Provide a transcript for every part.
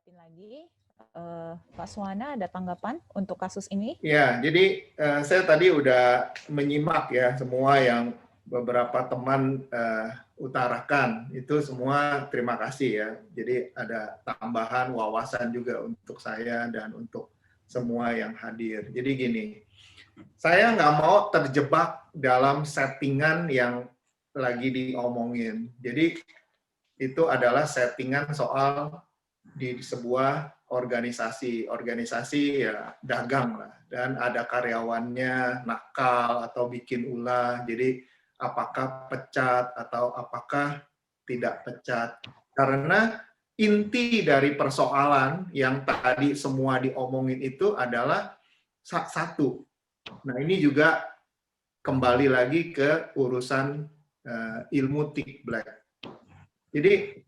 tanggapin lagi. Pak Suwana ada tanggapan untuk kasus ini? Ya, jadi saya tadi udah menyimak ya semua yang beberapa teman utarakan. Itu semua terima kasih ya. Jadi ada tambahan wawasan juga untuk saya dan untuk semua yang hadir. Jadi gini, saya nggak mau terjebak dalam settingan yang lagi diomongin. Jadi itu adalah settingan soal di sebuah organisasi ya dagang lah, dan ada karyawannya nakal atau bikin ulah, jadi apakah pecat atau apakah tidak pecat. Karena inti dari persoalan yang tadi semua diomongin itu adalah satu. Nah, ini juga kembali lagi ke urusan ilmu tick black. Jadi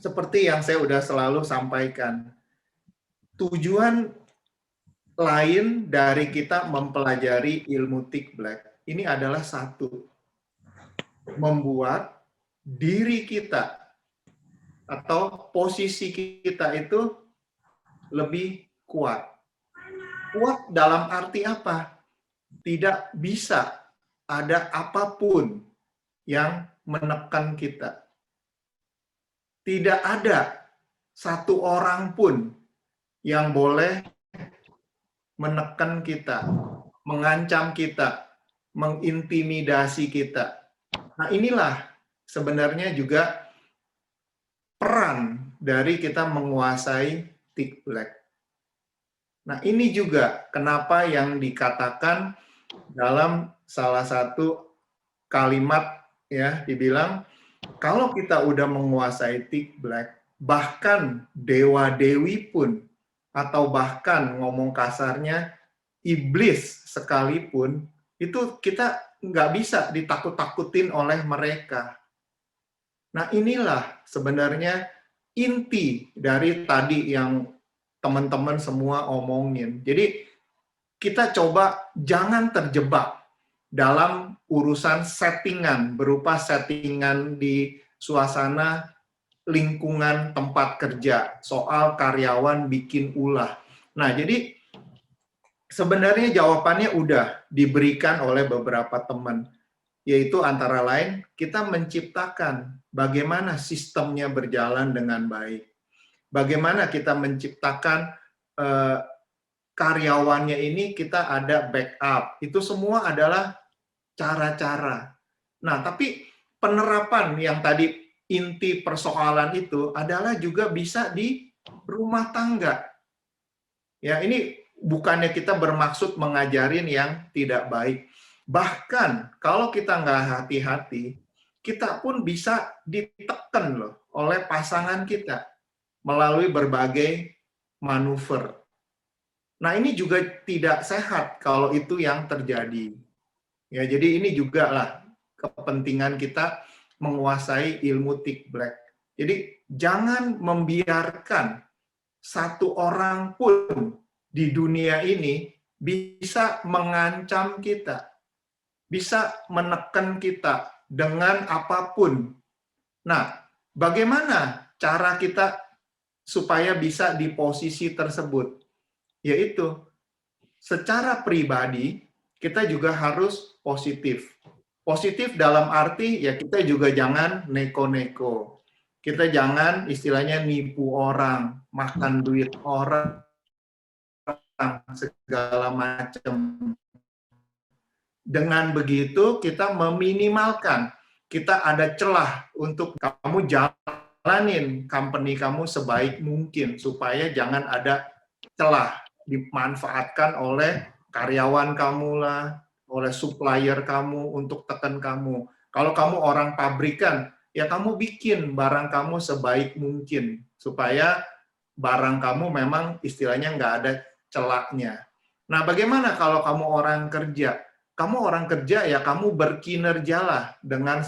seperti yang saya udah selalu sampaikan, tujuan lain dari kita mempelajari ilmu tick black ini adalah satu, membuat diri kita atau posisi kita itu lebih kuat. Kuat dalam arti apa? Tidak bisa ada apapun yang menekan kita. Tidak ada satu orang pun yang boleh menekan kita, mengancam kita, mengintimidasi kita. Nah, inilah sebenarnya juga peran dari kita menguasai tick black. Nah, ini juga kenapa yang dikatakan dalam salah satu kalimat ya, dibilang kalau kita udah menguasai tick black, bahkan dewa-dewi pun, atau bahkan ngomong kasarnya, iblis sekalipun, itu kita nggak bisa ditakut-takutin oleh mereka. Nah, inilah sebenarnya inti dari tadi yang teman-teman semua omongin. Jadi, kita coba jangan terjebak dalam urusan settingan, berupa settingan di suasana lingkungan tempat kerja, soal karyawan bikin ulah. Nah, jadi sebenarnya jawabannya udah diberikan oleh beberapa teman, yaitu antara lain kita menciptakan bagaimana sistemnya berjalan dengan baik. Bagaimana kita menciptakan karyawannya ini kita ada backup. Itu semua adalah cara-cara. Nah, tapi penerapan yang tadi inti persoalan itu adalah juga bisa di rumah tangga. Ya, ini bukannya kita bermaksud mengajarin yang tidak baik. Bahkan kalau kita nggak hati-hati, kita pun bisa ditekan loh oleh pasangan kita melalui berbagai manuver. Nah, ini juga tidak sehat kalau itu yang terjadi. Ya, jadi ini juga lah kepentingan kita menguasai ilmu tick black. Jadi jangan membiarkan satu orang pun di dunia ini bisa mengancam kita, bisa menekan kita dengan apapun. Nah, bagaimana cara kita supaya bisa di posisi tersebut? Yaitu secara pribadi kita juga harus positif. Positif dalam arti ya kita juga jangan neko-neko. Kita jangan istilahnya nipu orang, makan duit orang, segala macam. Dengan begitu kita meminimalkan, kita ada celah untuk kamu jalanin company kamu sebaik mungkin supaya jangan ada celah dimanfaatkan oleh karyawan kamu lah, oleh supplier kamu untuk tekan kamu. Kalau kamu orang pabrikan, ya kamu bikin barang kamu sebaik mungkin supaya barang kamu memang istilahnya nggak ada celahnya. Nah, bagaimana kalau kamu orang kerja? Kamu orang kerja ya kamu berkinerjalah dengan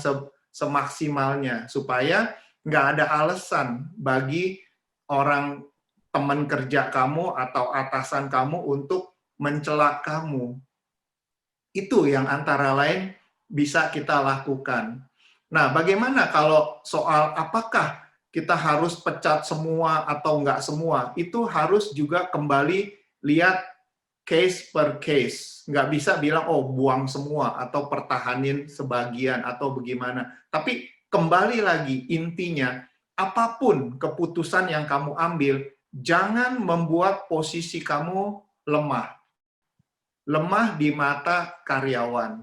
semaksimalnya supaya nggak ada alasan bagi orang teman kerja kamu atau atasan kamu untuk mencela kamu. Itu yang antara lain bisa kita lakukan. Nah, bagaimana kalau soal apakah kita harus pecat semua atau enggak semua, itu harus juga kembali lihat case per case. Nggak bisa bilang, oh buang semua, atau pertahanin sebagian, atau bagaimana. Tapi kembali lagi, intinya, apapun keputusan yang kamu ambil, jangan membuat posisi kamu lemah. Lemah di mata karyawan.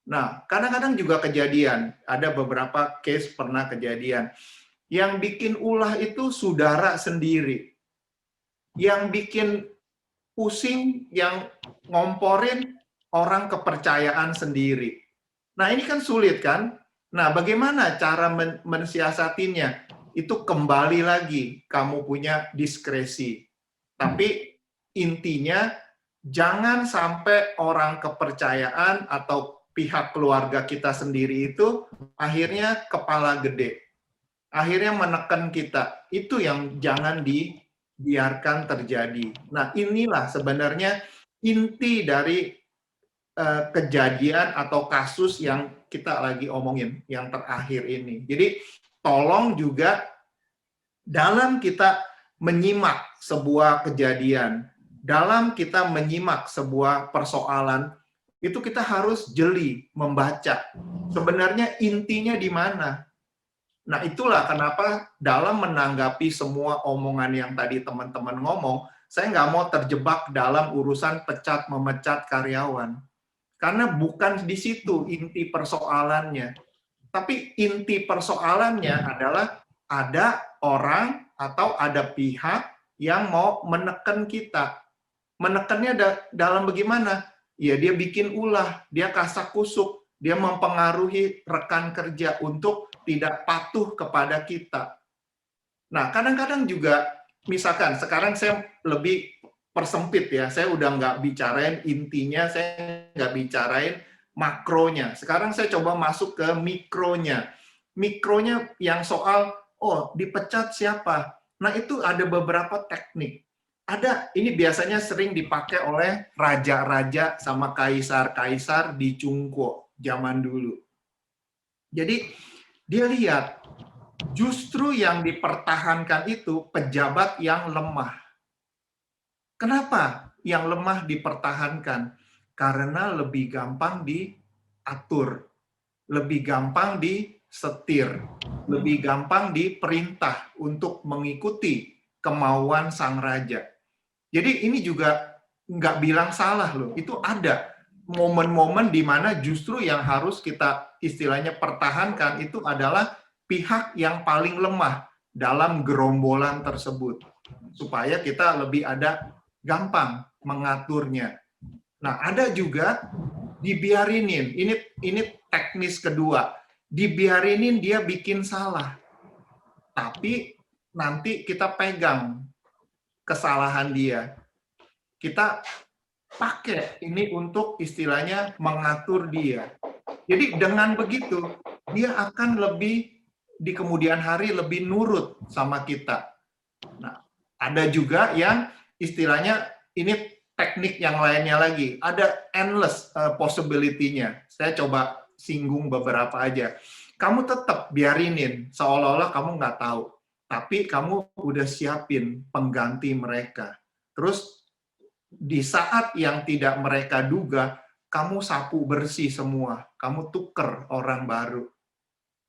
Nah, kadang-kadang juga kejadian, ada beberapa case pernah kejadian, yang bikin ulah itu saudara sendiri. Yang bikin pusing, yang ngomporin orang kepercayaan sendiri. Nah, ini kan sulit kan? Nah, bagaimana cara mensiasatinya? Itu kembali lagi, kamu punya diskresi. Tapi intinya, jangan sampai orang kepercayaan atau pihak keluarga kita sendiri itu akhirnya kepala gede. Akhirnya menekan kita. Itu yang jangan dibiarkan terjadi. Nah, inilah sebenarnya inti dari kejadian atau kasus yang kita lagi omongin, yang terakhir ini. Jadi, tolong juga dalam kita menyimak sebuah kejadian, dalam kita menyimak sebuah persoalan, itu kita harus jeli membaca. Sebenarnya intinya di mana? Nah, itulah kenapa dalam menanggapi semua omongan yang tadi teman-teman ngomong, saya nggak mau terjebak dalam urusan pecat-memecat karyawan. Karena bukan di situ inti persoalannya. Tapi inti persoalannya adalah ada orang atau ada pihak yang mau menekan kita. Menekannya dalam bagaimana? Ya, dia bikin ulah, dia kasak kusuk, dia mempengaruhi rekan kerja untuk tidak patuh kepada kita. Nah, kadang-kadang juga, misalkan sekarang saya lebih persempit ya, saya udah nggak bicarain intinya, saya nggak bicarain makronya. Sekarang saya coba masuk ke mikronya. Mikronya yang soal, oh dipecat siapa? Nah, itu ada beberapa teknik. Ada, ini biasanya sering dipakai oleh raja-raja sama kaisar-kaisar di Cungko zaman dulu. Jadi, dia lihat, justru yang dipertahankan itu pejabat yang lemah. Kenapa yang lemah dipertahankan? Karena lebih gampang diatur, lebih gampang disetir, lebih gampang diperintah untuk mengikuti kemauan sang raja. Jadi ini juga nggak bilang salah loh, itu ada momen-momen di mana justru yang harus kita istilahnya pertahankan itu adalah pihak yang paling lemah dalam gerombolan tersebut, supaya kita lebih ada gampang mengaturnya. Nah, ada juga dibiarinin, ini teknis kedua, dibiarinin dia bikin salah, tapi nanti kita pegang kesalahan dia. Kita pakai ini untuk istilahnya mengatur dia. Jadi dengan begitu, dia akan lebih di kemudian hari lebih nurut sama kita. Nah, ada juga yang istilahnya ini teknik yang lainnya lagi. Ada endless possibility-nya. Saya coba singgung beberapa aja. Kamu tetap biarinin, seolah-olah kamu nggak tahu. Tapi kamu udah siapin pengganti mereka. Terus di saat yang tidak mereka duga, kamu sapu bersih semua. Kamu tuker orang baru.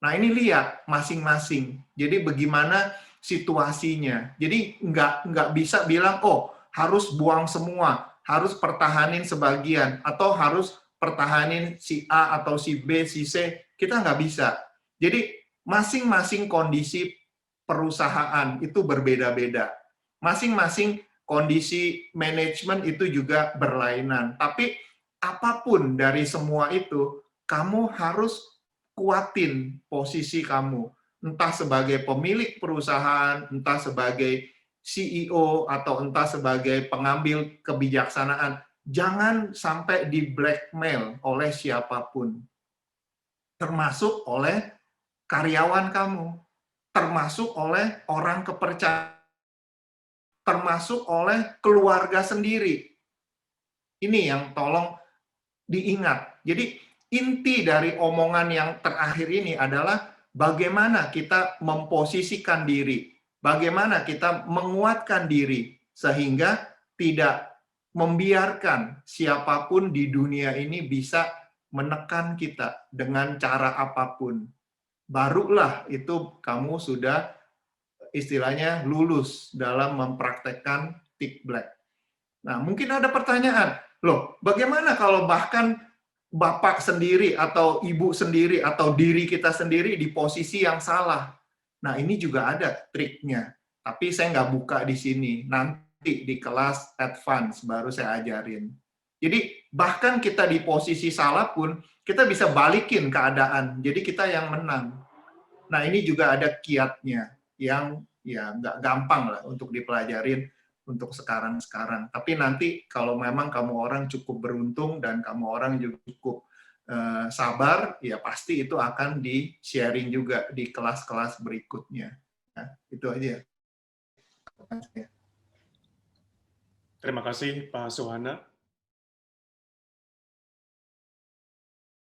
Nah, ini lihat masing-masing. Jadi bagaimana situasinya. Jadi nggak bisa bilang, oh harus buang semua, harus pertahanin sebagian, atau harus pertahanin si A atau si B, si C. Kita nggak bisa. Jadi masing-masing kondisi perusahaan itu berbeda-beda. Masing-masing kondisi manajemen itu juga berlainan. Tapi apapun dari semua itu, kamu harus kuatin posisi kamu. Entah sebagai pemilik perusahaan, entah sebagai CEO, atau entah sebagai pengambil kebijaksanaan. Jangan sampai di blackmail oleh siapapun. Termasuk oleh karyawan kamu. Termasuk oleh orang kepercayaan, termasuk oleh keluarga sendiri. Ini yang tolong diingat. Jadi inti dari omongan yang terakhir ini adalah bagaimana kita memposisikan diri, bagaimana kita menguatkan diri sehingga tidak membiarkan siapapun di dunia ini bisa menekan kita dengan cara apapun. Barulah itu kamu sudah istilahnya lulus dalam mempraktekkan Think Black. Nah, mungkin ada pertanyaan, loh, bagaimana kalau bahkan bapak sendiri atau ibu sendiri atau diri kita sendiri di posisi yang salah? Nah, ini juga ada triknya, tapi saya nggak buka di sini. Nanti di kelas advance baru saya ajarin. Jadi, bahkan kita di posisi salah pun, kita bisa balikin keadaan. Jadi, kita yang menang. Nah, ini juga ada kiatnya yang ya nggak gampang lah untuk dipelajarin untuk sekarang-sekarang. Tapi nanti kalau memang kamu orang cukup beruntung dan kamu orang juga cukup sabar, ya pasti itu akan di-sharing juga di kelas-kelas berikutnya. Nah, itu aja. Terima kasih Pak Suhana.